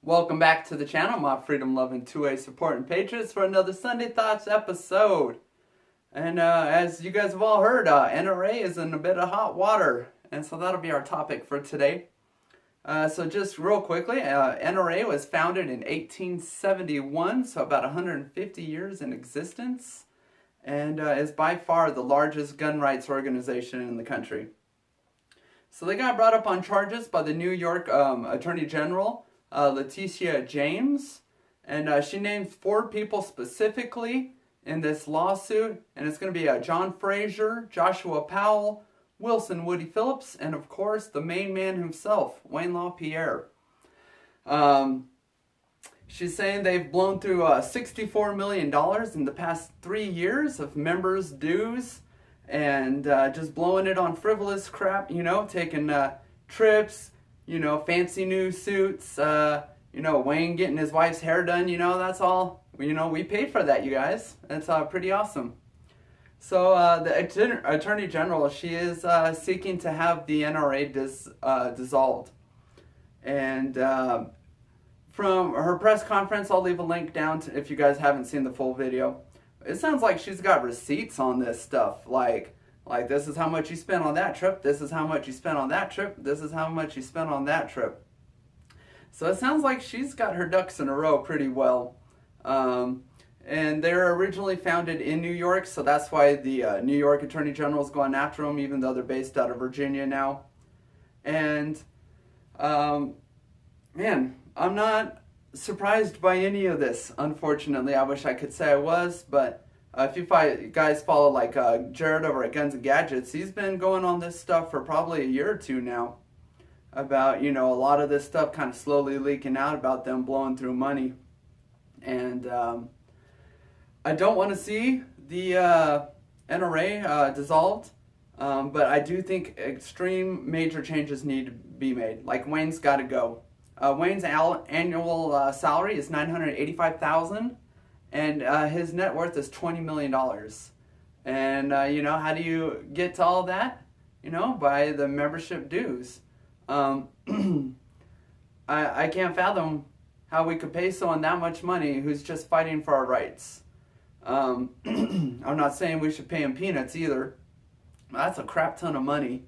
Welcome back to the channel, my freedom-loving 2A supporting patriots, for another Sunday Thoughts episode. And as you guys have all heard, NRA is in a bit of hot water, and so that'll be our topic for today. So just real quickly, NRA was founded in 1871, so about 150 years in existence, and is by far the largest gun rights organization in the country. So they got brought up on charges by the New York Attorney General, Letitia James, and she named 4 people specifically in this lawsuit, and it's going to be John Frazier, Joshua Powell, Wilson Woody Phillips, and of course the main man himself, Wayne LaPierre. She's saying they've blown through $64 million in the past 3 years of members' dues, and just blowing it on frivolous crap, taking trips, fancy new suits, Wayne getting his wife's hair done, that's all, we paid for that, you guys. That's pretty awesome. So the Attorney General, she is seeking to have the NRA dissolved. And from her press conference, I'll leave a link down to, if you guys haven't seen the full video. It sounds like she's got receipts on this stuff, like this is how much you spent on that trip, this is how much you spent on that trip, this is how much you spent on that trip. So it sounds like she's got her ducks in a row pretty well. And they're originally founded in New York, so that's why the New York Attorney General is going after them, even though they're based out of Virginia now. And, man, I'm not surprised by any of this, unfortunately. I wish I could say I was, but if you guys follow like Jared over at Guns and Gadgets, he's been going on this stuff for probably a year or two now about, a lot of this stuff kind of slowly leaking out about them blowing through money. And I don't want to see the NRA dissolved, but I do think extreme major changes need to be made. Like, Wayne's got to go. Wayne's annual salary is $985,000, and his net worth is $20 million. And, how do you get to all that? By the membership dues. I can't fathom how we could pay someone that much money who's just fighting for our rights. I'm not saying we should pay him peanuts either. That's a crap ton of money.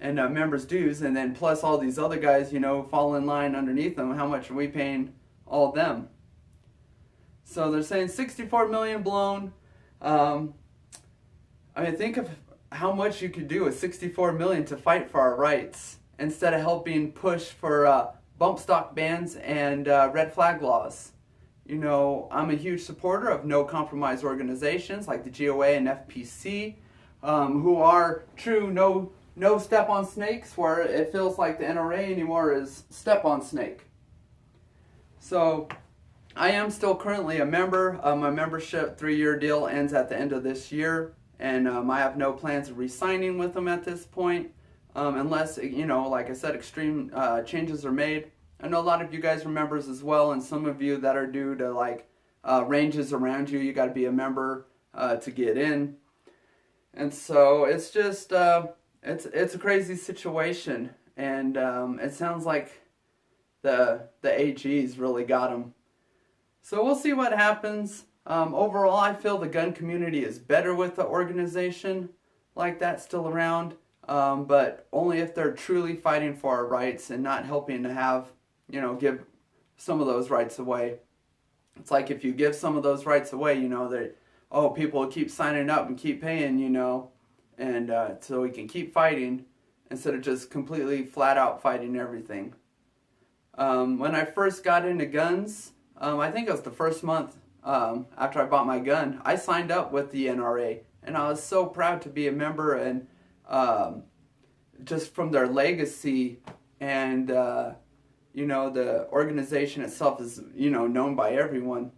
And members' dues, and then plus all these other guys, fall in line underneath them. How much are we paying all of them? So they're saying 64 million blown. Think of how much you could do with 64 million to fight for our rights, instead of helping push for bump stock bans and red flag laws. I'm a huge supporter of no compromise organizations like the GOA and FPC, who are true no step on snakes, where it feels like the NRA anymore is step on snake. So I am still currently a member. My membership 3-year deal ends at the end of this year, and I have no plans of re-signing with them at this point, unless, like I said, extreme changes are made. I know a lot of you guys are members as well, and some of you that are due to ranges around you, you got to be a member to get in. And so it's just it's a crazy situation, and it sounds like the AG's really got them. So we'll see what happens. Overall, I feel the gun community is better with the organization like that still around, but only if they're truly fighting for our rights and not helping to have, give some of those rights away. It's like if you give some of those rights away, people will keep signing up and keep paying, and so we can keep fighting instead of just completely flat out fighting everything. When I first got into guns, I think it was the first month after I bought my gun, I signed up with the NRA, and I was so proud to be a member, and just from their legacy, and the organization itself is known by everyone.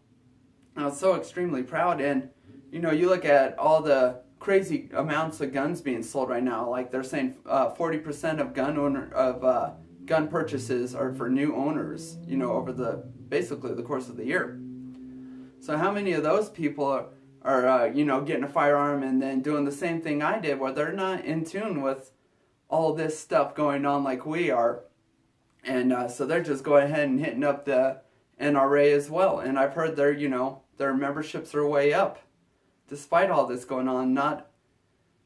I was so extremely proud, and you look at all the crazy amounts of guns being sold right now. Like, they're saying 40% of gun purchases are for new owners, over basically the course of the year. So how many of those people are getting a firearm and then doing the same thing I did, where they're not in tune with all this stuff going on like we are? And so they're just going ahead and hitting up the NRA as well. And I've heard their, their memberships are way up despite all this going on. Not,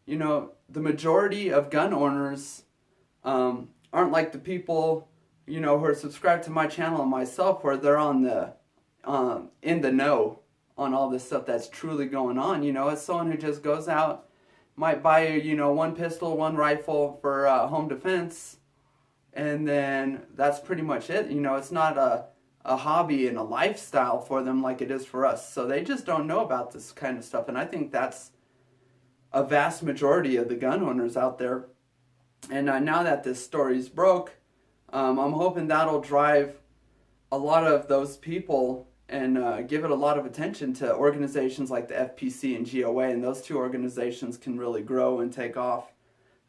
the majority of gun owners aren't like the people, who are subscribed to my channel and myself, where they're on the, in the know on all this stuff that's truly going on. As someone who just goes out, might buy, one pistol, one rifle for home defense, and then that's pretty much it. It's not a hobby and a lifestyle for them like it is for us. So they just don't know about this kind of stuff. And I think that's a vast majority of the gun owners out there. And now that this story's broke, I'm hoping that'll drive a lot of those people and give it a lot of attention to organizations like the FPC and GOA. And those two organizations can really grow and take off.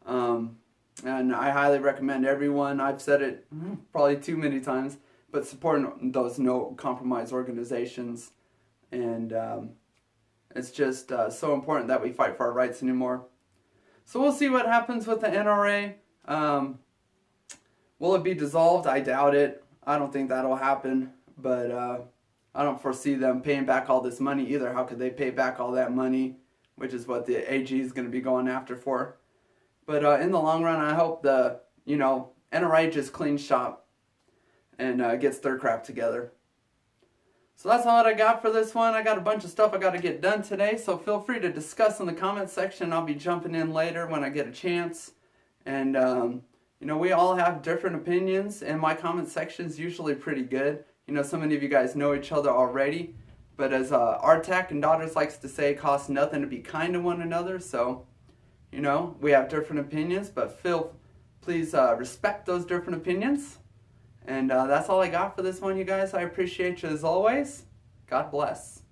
And I highly recommend everyone, I've said it probably too many times, but supporting those no compromise organizations. And it's just so important that we fight for our rights anymore. So we'll see what happens with the NRA. Will it be dissolved? I doubt it. I don't think that'll happen. But I don't foresee them paying back all this money either. How could they pay back all that money, which is what the AG is going to be going after for. But in the long run, I hope the, NRA just cleans shop and gets their crap together. So that's all that I got for this one. I got a bunch of stuff I got to get done today, so feel free to discuss in the comment section. I'll be jumping in later when I get a chance. And, we all have different opinions, and my comment section is usually pretty good. So many of you guys know each other already. But as Artak and Daughters likes to say, it costs nothing to be kind to one another. So, we have different opinions, but please respect those different opinions. And that's all I got for this one, you guys. I appreciate you as always. God bless.